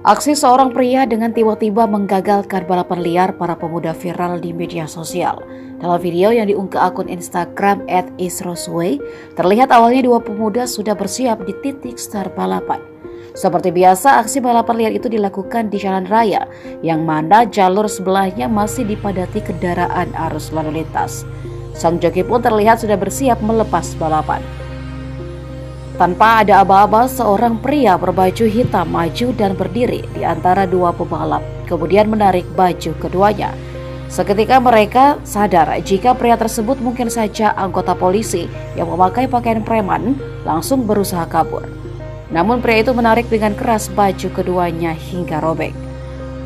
Aksi seorang pria dengan tiba-tiba menggagalkan balapan liar para pemuda viral di media sosial. Dalam video yang diunggah akun Instagram @isrosway, terlihat awalnya dua pemuda sudah bersiap di titik start balapan. Seperti biasa, aksi balapan liar itu dilakukan di jalan raya, yang mana jalur sebelahnya masih dipadati kendaraan arus lalu lintas. Sang joki pun terlihat sudah bersiap melepas balapan. Tanpa ada aba-aba, seorang pria berbaju hitam maju dan berdiri di antara dua pebalap, kemudian menarik baju keduanya. Seketika mereka sadar jika pria tersebut mungkin saja anggota polisi yang memakai pakaian preman, langsung berusaha kabur. Namun pria itu menarik dengan keras baju keduanya hingga robek.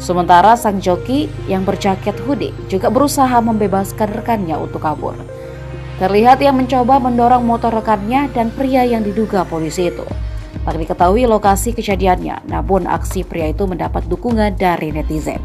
Sementara sang joki yang berjaket hoodie juga berusaha membebaskan rekannya untuk kabur. Terlihat ia mencoba mendorong motor rekannya dan pria yang diduga polisi itu. Tak diketahui lokasi kejadiannya, namun aksi pria itu mendapat dukungan dari netizen.